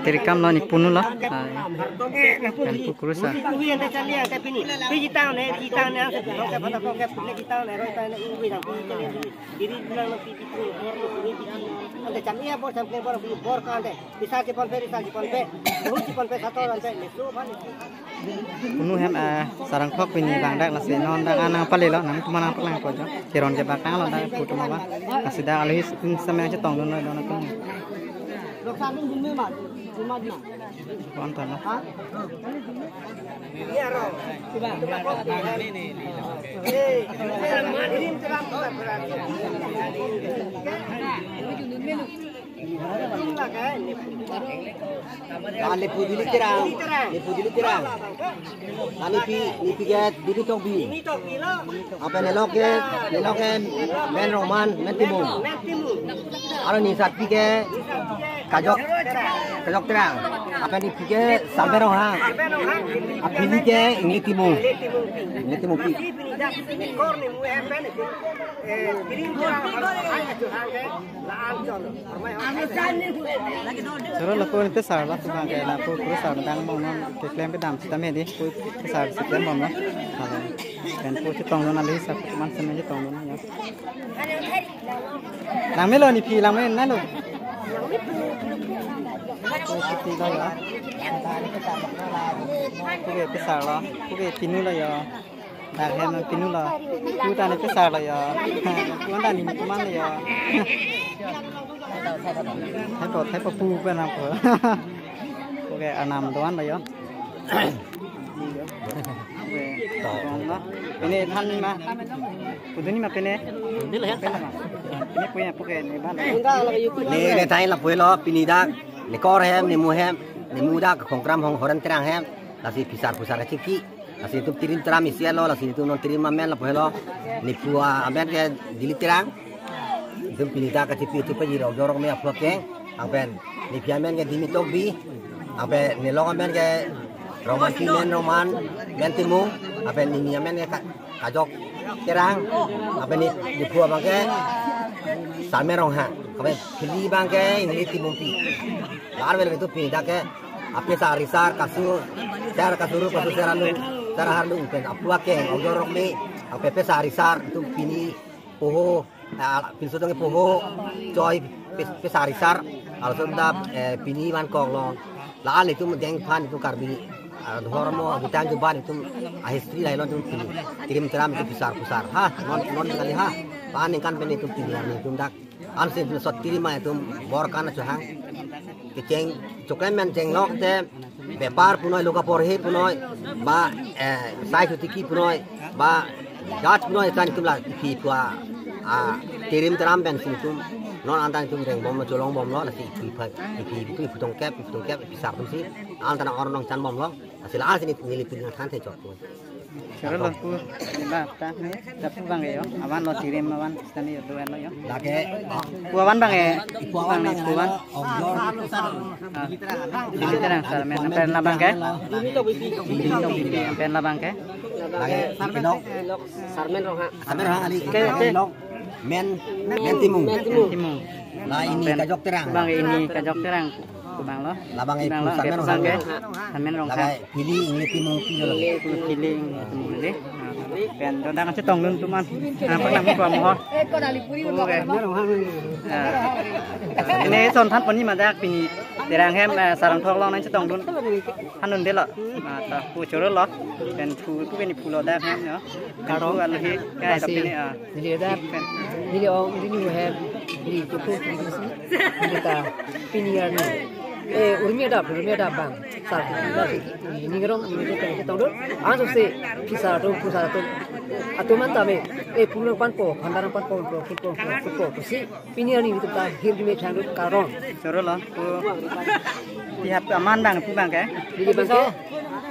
Terikam lo ni punu lo. Kan kukurusa. Punu hem sarang khok pini bang dak nasi non dak anang pale lo nang kumana pelang ko jo. Kiron ke bakang lo dak putu ma ba. Nasi dak alih sampai je tong don lo don ko. Kontan lah. Lepu dili tirang. Ani pi get dili tobi. Apa nelok men roman men timung. Alo ni sat pi ke kajok terang. Apa ni pi ke sampai rohang. Apa ni ke ini timung pi. Choro la ko pe sar la tu ba ke la ko sar dang mong non ke klem pe dam sta me di ko sar se klem mong no ala kan ko che tong non ali sa man se me che tong non ya lang me lo ni pi lang me na lo ko pi lo ya ko pe sar la ko pe pinu la ya dak hem pinu la ku ta ne pe sar la ya ku ta ni man la ya Thái bỏ phu bên nào cửa, ok anh nằm đoán rồi đó, còn đó, cái này thanh mà, phụ nữ mà cái này, biết là hết, cái này quên phụ cái này bán này, này thay là quên lo, pini dak, này co hem, này mua dak, không gram không horan terang hem, là si pisar cái ciki, là si tu tirim teram isi lo, là si tu non tirim mamen là quên lo, này pua amen cái dili terang. Itu pilih dak kecipi itu pergi jorok me upload ke apen ni piamen ke dimi tobi apen ni long amen ke roman men timu apen ni amen ke kajok kerang apen ni pua bang ke salme rong ha apen pilih bang ke ini timu pi lar vel itu pilih dak ke ape sarisar kasur seralu cara harlu pen upload ke jorok me ape sarisar itu pini poho pinso tong poho joy pesarisar also da pini man kong lo la itu mendeng pan itu karbi hormo butang juban itu history lai lo itu kirim teram itu besar ha non kali ha pan kan pen itu pini itu dak an se sot kirim itu bor kan johang keceng coklen men jeng lok te bepar punoi loka porhe punoi ba sai tiki punoi ba gat punoi kan tumla pi pua kirim teram ben sum non antan tum reng bom colong bom lo lasi pi putong kep pisar tum si antan orang nong chan bom lo hasil sini nili pin than te jot Choro lo pu ba ta ne ta pu bang yo awan lo tirim awan stani do en lo yo lake pu awan bang pu awan dili terang sar men pen la bang ke pen la bang ke lake pinok sarmen roh ali ke men timung lah ini kajok terang bang ini kajok terang bang lo labang itu sarmen rong ha pilih ini timung pilih timung ni pen do dang che tong lun tuman apa nang ko mo ho ini son than poni ma dak pini terang hem sarang thok long nang che tong lun hanun de lo ta pu choro lo pen pu ni pu lo dak hem no ka ro an hi kai ta pini ni dak ni ong ni hem ni ko pu ni ta pini ni urmia da bang sar ni gerong ni ke tong do an so se pisa do atuman tame puno pan po handaran pan po si pini ni itu ta hir di me thang karon choro lo pu tiap aman bang pu bang ke di bang ke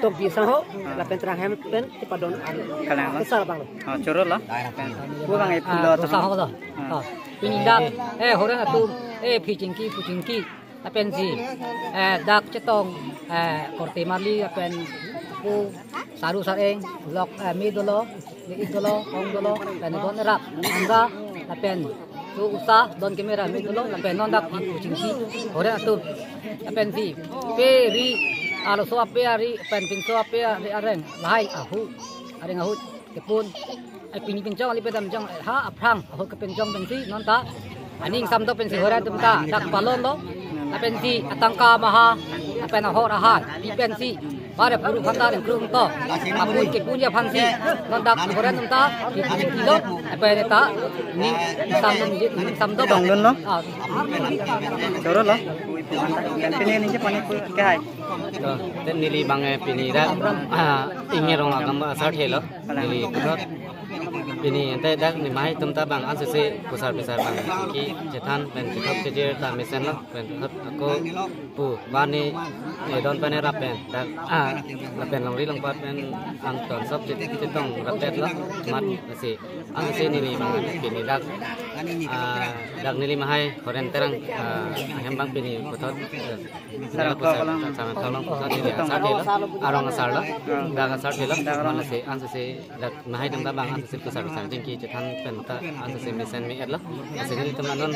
tok bisa ho la pentra hem pen ti padon an kalang lo sar bang choro lo pu bang pu lo to sa ho lo pini dak horang atu pu jingki apen si dak cetong korte marli apen pu saru sareng lok mi dolo ong dolo dan kon rap anga apen tu usah don kamera mi tolong sampai non dak kucing ki ore tu pensi peri alo so aperi pen so aperi areng lai ahu kepun ai pini pencong ali pedam jong ha aprang ahu ke pencong pensi non ta aning sam to pensi ore tum ta dak balon lo pensi atangka maha apa na hor ahan di pensi pada puru khanda dan krum to apun ke punya pansi nandak koran ta di kilo apa ni ta ni sam to dong lun lo choro lo kan pini ni je pani ke hai ten nili bange pini da ingin rong agam asar thelo nili kutot pini ente dak ni mai tum ta bang an se besar bang ki jetan pen jetot jejer ta mesen lo pen khot ako pu bani don pane rapen dak rapen long ri long pat pen ang ton sop jetong rapet lo mat se an se nili bang pini dak nili mahai koren terang hem bang pini kutot sarang tolong pusat ini asar thelo arong asar lo dak asar thelo man se an se dak mahai tum ta bang an se besar jengki jetan penta an se mesen mi etlo asini teman-teman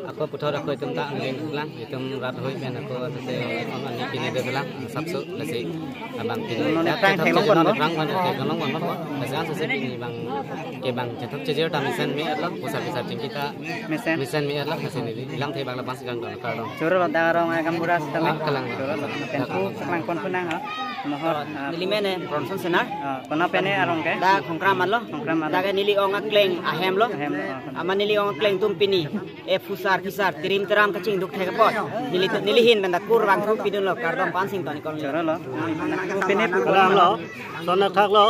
aku putar aku itu tak ngin lang itu rat hoi ben aku se on ni pini de lang sabsu lasi abang pini dak tang rang kan ke kalong mon mo lasi an se pini bang ke bang jetok jejer ta mesen mi etlo pusat jengki ta mesen mi etlo asini ilang the bang lapan segang dong kardong choro lo darong agam buras tami kalang choro lo penku saklang kon punang ha mohor nili mene bronson senar kona pene arong ke da khongkraman lo da ke nili ong akleng ahem lo ama nili ong akleng tum pini e pusar kisar tirim teram kacing duk thek pot nili hin benda kurang tum pidun lo kardom pansing tani kon choro lo pene pulang lo sona thak lo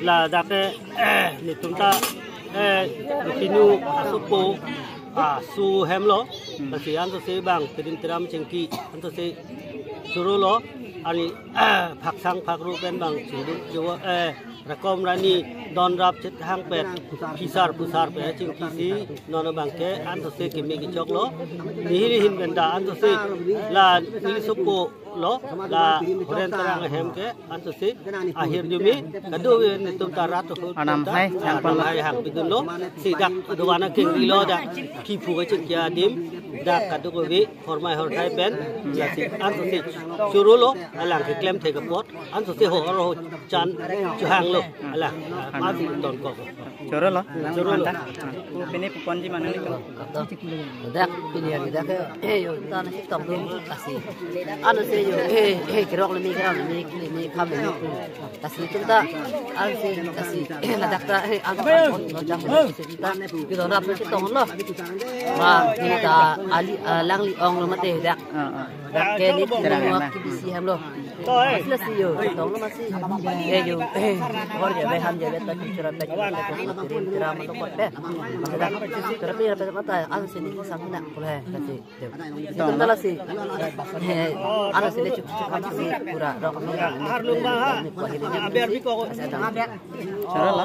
la da ke ni tum ta pinu supo su hem lo kasi an to se bang tirim teram cengki an to se choro lo ani phak sang phak ru ben bang chingdu jo rakom rani don rap chet hang pet kisar pusar pe ching kisi non bang ke an to se ke me ki chok lo ni hin ben da an to se la ni supo lo la horen tarang hem ke an to se akhir jumi kadu ni tum tarat to anam hai yang kon hai hang bidun lo si dak duwana ke lo da ki pu ke chik ya dim da kadu ko vi formai hor thai pen la si an to se churu lo alang ke klem the ka pot an to se ho ro chan chu hang lo alang ma si ton ko choro lo manta pene pupon di mana ni ko dak pini ya dak yo tan si tom dum kasi anu se yo kirok le ni kam ni kasi kita an se kasi na dak ta an no jam se kita kita rap si tong lo ma kita ali lang li ong lo mate dak ke ni mo kibisi ham lo masih si yo tong lo masih yo hor je be ham je be ta chura ta kirim kira ma to pot be dak tapi apa mata an se ni sang na boleh kasi itu tala si an se le cukup kam si pura dok har lung ba ha aber bi ko choro lo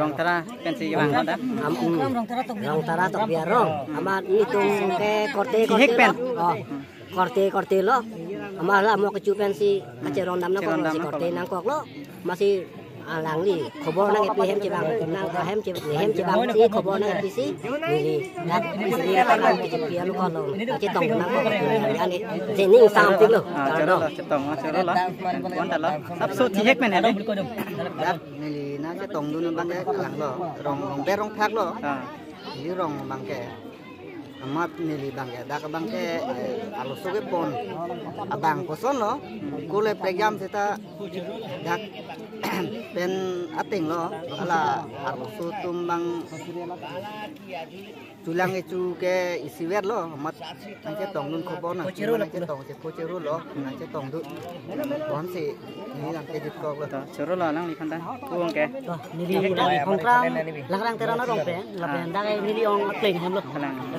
rong tara pensi bang ada rong tara tok biar rong amat itu ke korte lo amala mau kecupen si kacerong namna ko si korte nang kok lo masih alang li khobor nang epi hem cebang nang ka hem cebang si khobor nang epi si ni dak si kan ki pia lu ko lo ci tong nang ko ani jening something lo choro lo cetong choro lo kon ta lo sap su thi hek men he dak nili na che tong dun bang ke lang lo rong be rong thak lo ni rong bang ke amat nili bang ke dak bang ke alo soge pon abang koson lo kule program seta dak pen ating lo ala alo sutum bang tulang itu ke isi wer lo amat nang tong nun khobon nang tong che koceru lo nang tong du bon si ni nang ke dit ko lo choro lo lang li khanda puong ke nili khongkram langrang terana rong pe lapen dak nili ong kleng hem lo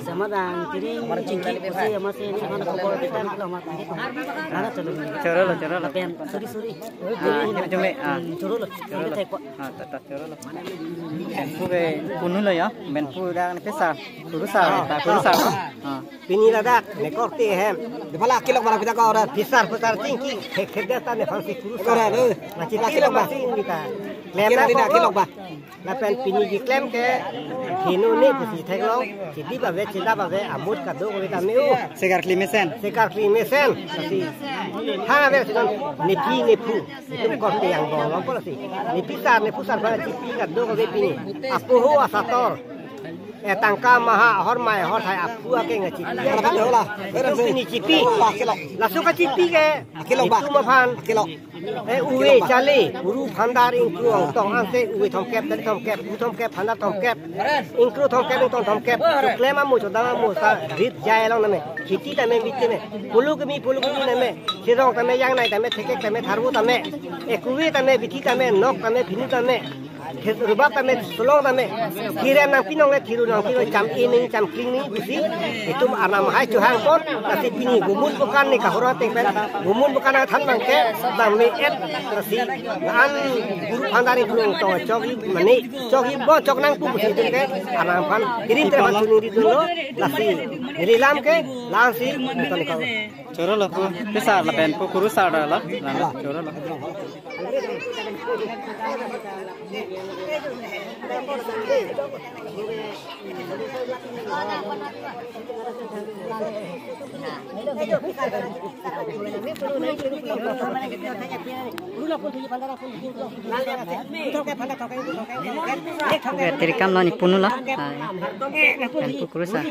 sama dang kiri cingki pasi masih ni kan khobor petan lo mat ana choro lo lapen suri jome choro lo te ko ta choro lo ben pu be kunu lo ya ben pu da ne pesa kurusa pini lada ne korte hem de pala kilok bara kita ko ora pisar tingki khedda ta ne fansi kurusa ora le machi kilok ba kita Klem na kilok ba. La pen pini di klem ke hinu ni pusi thaklong chiti ba ve chita ba ve amut ka do ko ta meu Sekar klimesen. sekar klimesen si ha ve sidon ni pi ni pu itu ko te yang bo lom po si ni pisar ni pusar ba chiti ka do ko ve pini apu ho asator tangka maha hormai hor thai apu ake ngaci itu pini chiti la suka chiti ke itu ma phan uwe chale guru phandar ingkru tong ase uwe thomkep dari thomkep u thomkep phandar thomkep ingkru thomkep tong thomkep klema mu chodama mu sa rit jai long name chiti tame bitte me pulu kemi name sirong tame yang nai tame thekek tame tharbu tame kuwe tame bithi tame nok tame phinu tame rubab tame sulong tame kiram nang pinong le thiru nang pinong cham ining cham kling busi itu anam hai chuhang pon tapi pini gumun bukan ni kahora tengpen gumun bukan than bangke bang me et tersi an guru phandari guru to chogi mani chogi bo chok nang pu busi tengke anam phan kirim ter ban suni dulu lasi rilam ke lasi to ni ko Choro lo pu pisar la pen pu kuru sar la choro lo. Terikam lo ni punu la. Pen pu kuru sar.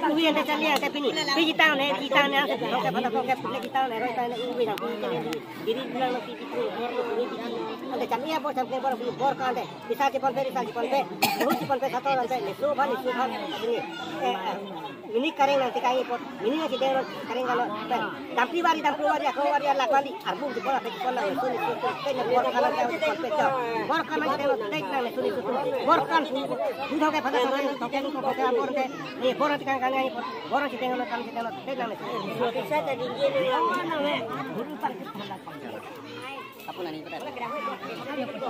Ini kareng nanti kaya pot, ini nanti dia kareng kalau dampi wari aku wari lakwali, arbu di bola pek bola, suni tanya bor kalau kau pek bor kalau dia tek nang suni bor kan sudah kayak pada orang token ko pakai bor ke, ni bor nanti kan kaya pot, bor nanti tengok kan tengok tek nang suni saya tadi gini apa nani betul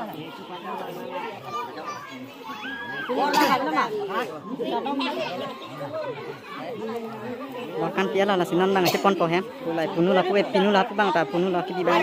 Makan piala la sinan nang cepon po hem. Pulai punu la puet pinu la bang ta punu la kidi bang.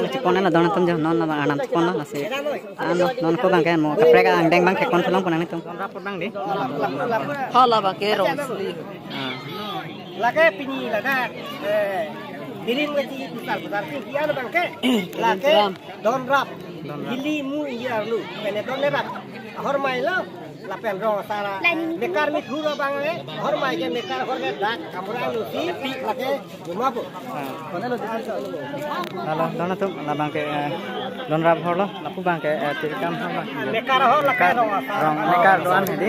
Cepon la dona tam non la anam cepon la se non ko bang kan mo preka ang deng bang kekon tholong ponang ni tum rapot bang di hala ba ke rong lake pini laka dilin wati besar kian bangke lake don rap dili mu iyarlu pene don rap hormai lo lapen rong sara bekar mi thuro bangle hormai ke bekar horge dak kamura lu si pi lake bumabu konelo Halo, dona tum la bang ke don rap hor lo lapu bang ke tirikam hor bang bekar hor lake rong bekar doan hedi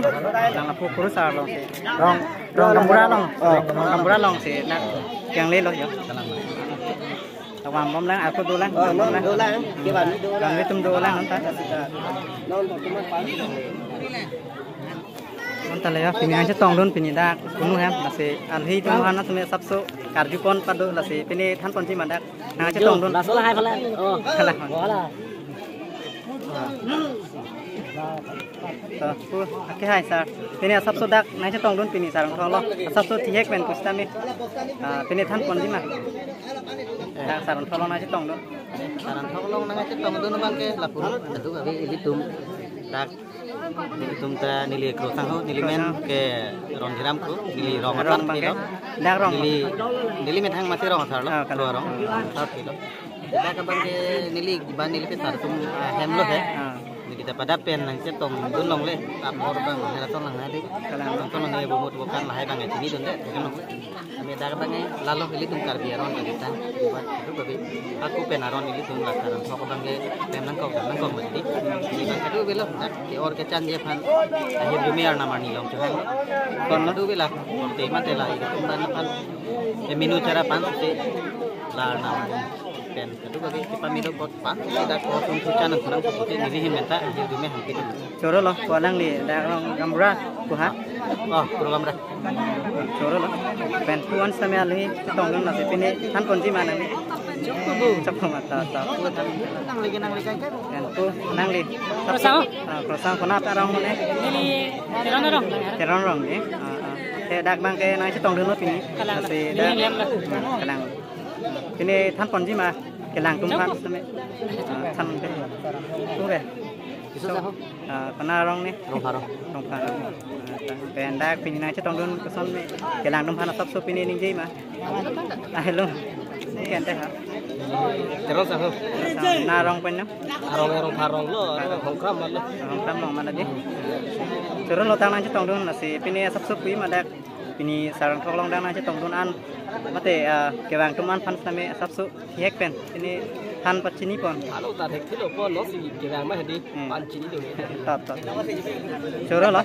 lang lapu kuru sar lo se rong kamura long se nak yang le lo yo Tawang bom lang aku dolang ke ban dolang tum dolang nonta nonta le ya pini aja tong don pini dak kunu hem lase alhi tum hana tume sabso karjupon padu lase pini than ponji mandak na aja tong don rasul hai phala khala wala pu ke hai sar pini sabso dak na aja tong don pini sarang tholo sabso tihek ben kustami pini than ponji ma dak sarang tholo na aja tong don Saran tolong nang aja tong don bangke lapur adu abi ilitum dak ilitum ta nili krosang ho nili men ke rong hiram ko nili rong bang ke dak rong nili methang mati rong sar lo rong 7 kilo dak bang ke nili ban nili pesar tum hem lo he kita pada pen nang cetong dun long le tap or bang nang ton nang ade kalang ton nang bo mot bukan lah bang ini dun de kan long kami dak bang lalu ili tum kar biaron kita buat itu babi aku pen aron ili tum la karam ko bang ke pen nang kau mesti ini bang itu belo ke or ke chan je pan akhir dunia nama ni long chuhan kon itu bela te mate la itu tum dan pan menu cara pan te la nam pen itu bagi pamilo pot pan tidak ko tum chuchan nang kurang ko te nilihin menta akhir dunia hampir coro lo walang li dak long gamra ku ha oh program dah coro lo pen puan samya li tong dun nasi pini han kon ji mana ni cukup mata ta nang lagi kan pen pu nang li prosang kona ta rong ne teron rong ni te dak bang ke nang tong dun no pini nasi dak kalang pini han kon ji ma kelang tum phan samya tham ke tu be kena rong ni rong phan pen dak pini nang tong dun keson ni kelang tum phan sab so pini ning ji ma ai lo ken te ha terus aku na rong pen no arong pharong lo hongkram lo hongkram long mana di terus lo tang nang tong dun nasi pini sab so pi ma dak pini sarang thok long dang nang tong dun an mate kewang tuman phan same sab so hek pen ini han pachini pon alo ta thek thilo po lo si kewang ma hedi pan chini do tat coro lo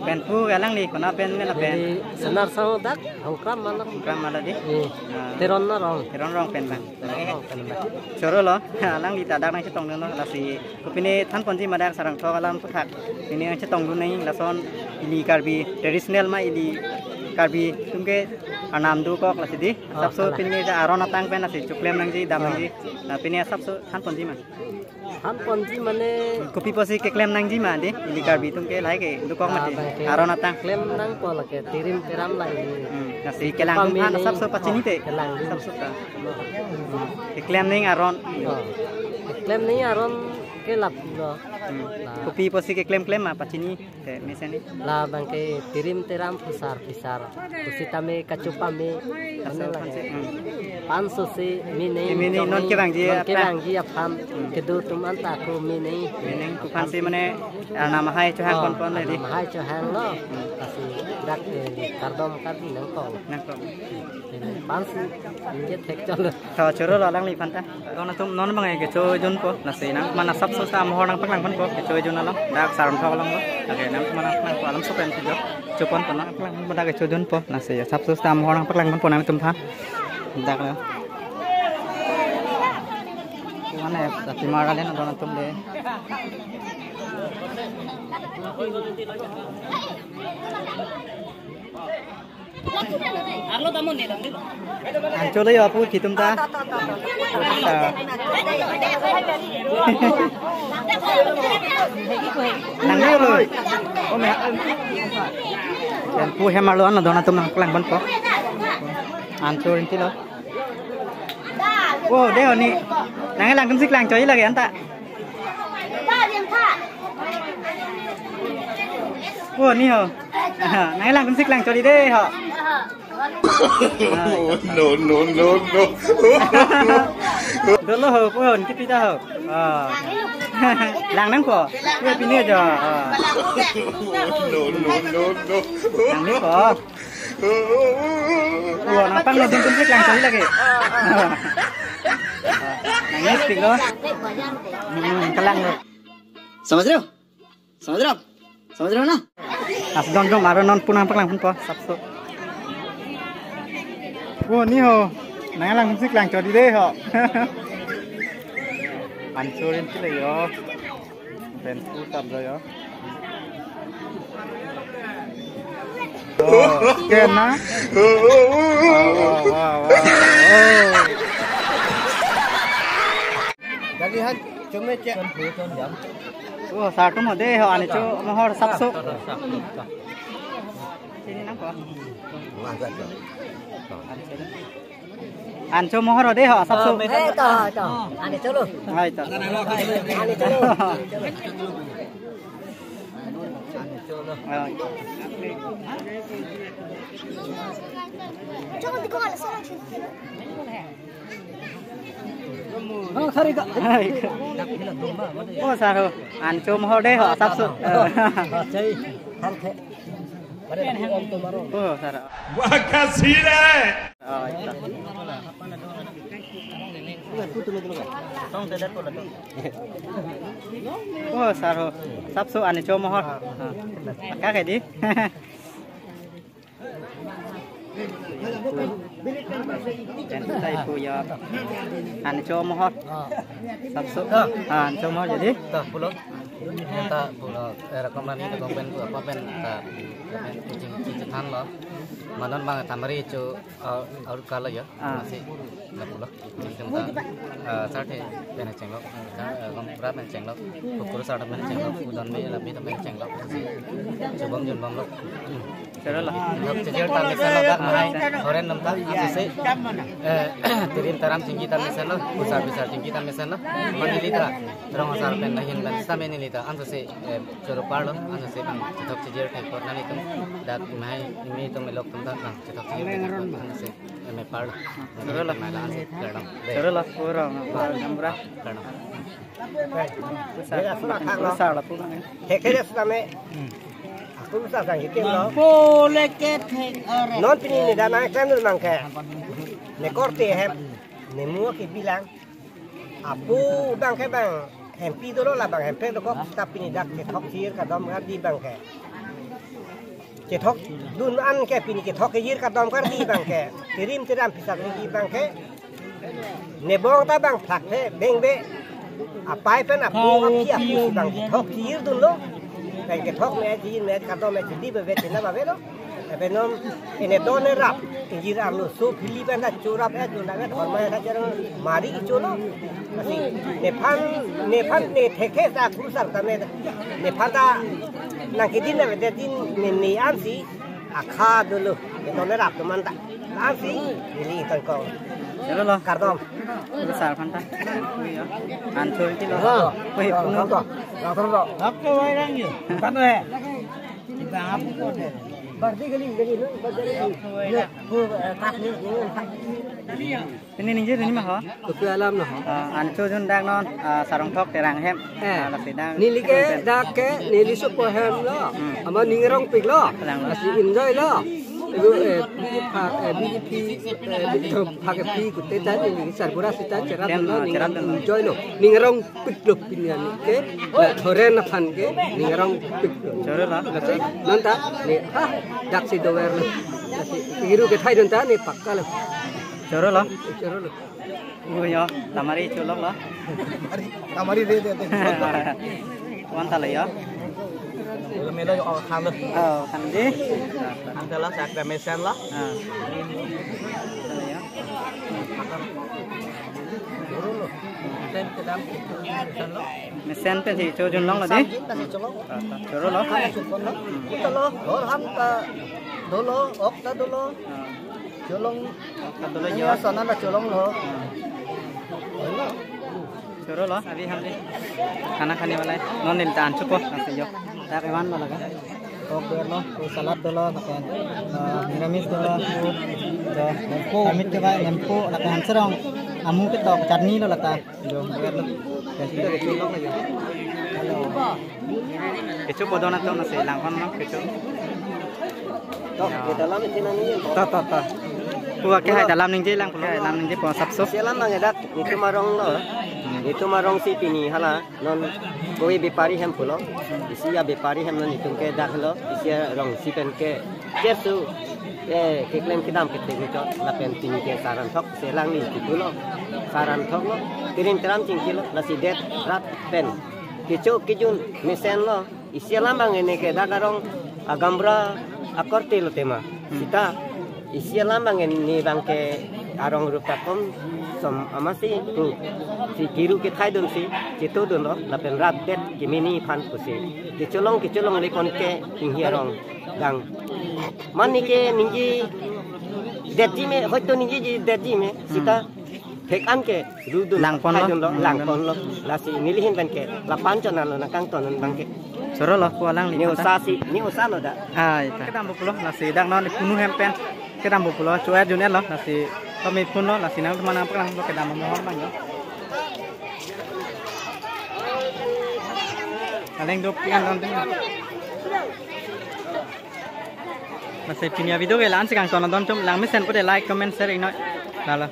pen pu galang li kona pen me na pen senar sao dak hongkram malam hongkram mala di teron na rong rong pen bang coro lo alang li ta dak nang tong dun no la si kupini than pon ji ma dak sarang thok alam puthak ini ang tong dun nei la son ili karbi traditional ma ili karbi tumke anam du kok la sidi sabso pini ja aron atang pen la si chuklem nang ji dam nang ji na pini sabso han pon ji ma han pon ji mane kopi posi ke klem nang ji ma di ili karbi tumke lai ke du kok ma di aron atang klem nang po la ke tirim teram lai na si kelang tum han sabso pachini te sabso ta ke klem ning aron klem ni aron ke lap lo kopi posi ke klem ma pachini te meseni la bang ke tirim teram pisar usi tame kacupame mana la 500 se mini non ke bang ji apam kedu tum anta ko mini ku phan se mane nama hai cho hang kon le di hai cho hang lo asi dak kardom kadi nang ko 500 je thek chol to choro lo lang li phan ta don tum non bang ke cho jun po na se nang mana sab so sa mo nang pak lang pon po ke cho jun lo dak saram thok lang lo ake nang mana nang ko alam so pen ti jo cho pon pon pak lang mo dak ke cho jun po na se sab so sa mo nang pak lang pon po na tum tha dak lo mana tapi mara le na don tum de Arlo tamu nih dong. Anco le apu kitum ta nang le lo o me dan pu hemar lo na don tum nang klang ban po anco rinti lo oh deo ni nang lang tum sik lang choi lagi anta oh ni ho nang lang tum sik lang choi de ho no. Dulu ho pohon kita dah ho. Lang nang ko. Dia pini aja. No. Lang ni ko. Wah, nampang lo tum sik lang sekali lagi. Nang ni sik lo. Kelang lo. Samudra na. As don maro non punang paklang pun po. Sabso. Wow, ni ho, nang lang sik lang cho đi đây ho. Ancurin sila yo, ben putab lo yo. Oh, ken na? Wow. Jadi han cuma cek jam. Oh, satu mo deh ho, ane cho mohor sabso. Sini nang ko. Anco mohor deh ho sabso. To. Ane cholo. Hai ta. Ane cholo. Coba di kau ada salah. Oh sao ăn chôm họ đây họ sắp sụp. Oh sao. Makasih deh. Oh sao sắp sụp ăn chôm họ. Các cái đi. Dan tay punya ăn chôm họ. Sắp sụp. Ăn chôm họ jadi. Tak pulau. Tak pulau. Rekomendasi itu kompen apa pen tak kucing cetan loh. Manon bang tamari cu aur kala ya masih tak pulau. Kita sate pen cenglok. Kompra pen cenglok. Kukur sate pen cenglok. Udan me lebih pen cenglok. Cubom jun bom lok. Terus lah. Cecil tamik sanok mahai. Oren namta sese. Tirim taram tinggi tamik sanok. Besar besar tinggi tamik sanok. Manilita. Terong asar pen lahin dan sampai nilita. Anso se curu parlo. Anso se bang cetok cecil tekor nani tum. Dat mahai ini tum melok tum tak bang cetok cecil tekor. Anso se me parlo. Terus lah. Malah anso kerdam. Terus lah kurang. Nambrah. Kerdam. Besar lah pulang. Hekere same. Aku bisa sang hitim lo. Boleh ketek orang. Non pini ni dah naik kan dulu mangke. Nekorte hem. Nemu ke bilang. Apu bang ke bang. Hempi dulu lah bang. Hempi dulu tapi ni dak ketok sir kadam di bang ke. Ketok dun an ke pini ketok ke jir kadam di bang ke. Tirim pisah di bang ke. Nebong ta bang plak he beng be. Apai pen apu api bang ketok sir dulu. Kayak ketok me kadam me di be tina ba be lo. Benom ini donor rap, injir arlo so Filipin dah curap curap hormat dah jarang mari culo, masih Nepal ne theke dah kurusar kami Nepal dah nak kedin na bedin ni ansi akha dulu donor rap teman tak ansi ini tangkau. Terus lah. Kardom. Besar pantai. Ancoy itu loh. Wih, punung. Apa wairangnya? Apa? Ibang apa kau deh? Berarti gini. Ini ninja ini mah, Ketua alam noh. Ancoy jun dak non sarong thok terang hem. Lapis dak. Nili ke dak ke nili super hem lo. Ama ningerong pik lo. Masih enjoy lo. Ibu BJP pakai pi kutte tadi ni sarbura sita cerat lo enjoy lo. Ningerong pik lo pinian ke. Thoren aphan ke ningerong pik lo. Terus lah. Nonta ni dak si dower lo. Iru ke thai nonta ni pakka lo. Terus lah. Terus lo. Yo, tamari culok lah. Kamari deh. Wan tak ya. Melo yo kham lah. Kan di. Anda lah saya mesen lah. Ya. Tem kedam Mesen pen si cojun long lah di. Terus lah. Dolo, ham ta dolo, ok ta dolo. Colong, Dulu ya ya. sana dah colong lo. Terus lah. Abi ham di. Kana khani wala. Non nin tan cukup nanti yo. Tak ewan malah kan. Oke lo, salad dulu, makan miramis dulu, nempo, amit juga nempo, lakukan serong, amu kita chutney lo lakukan, jo, biar lo, jadi kita keculok lagi. Kecup bodoh nanti nasi langkon lo, kecup. Tok, di dalam ini nani. Tak. Gua kayak dalam ninja lang, dalam ninja pun sabsup. Sialan bang edak, itu marong lo. Itu marong si pini hala, non koi bepari hem pulo. Isi ya bepari hem non itu ke dak lo. Isi rong si pen ke kesu. Keklaim kidam kete gitu. Lapen pini ke saran thok selang ni itu lo. Saran thok lo. Tirin teram cingki lo. Nasi det rat pen. Kecu kijun mesen lo. Isi lambang ini ke dak rong agambra akorte lo tema. Kita isi lambang ini bang ke arong rupakom som amasi tu si kiru ke thai dun si chitu dun lo lapen rat det kimini phan kusi kicolong le kon ke inghiarong gang mani ke ningi deji me hoito ningi deji me sita thekan ke rudu Langpon lo. langpon lo lasi nilihin ban ke lapan chona lo nakang tonon bang ke Soro lo, kualang ni usa lo da itu. Kita ambil pulau nasi dak non kuno hempen. Kita ambil pulau cuai junior lo nasi kami pun lo nasi nang mana apa lang lo kita mau mohon bang yo. Aleng dop pian don tin. Masih punya video ke lan sekarang tonton lang mesen pada like comment share ini. Lah.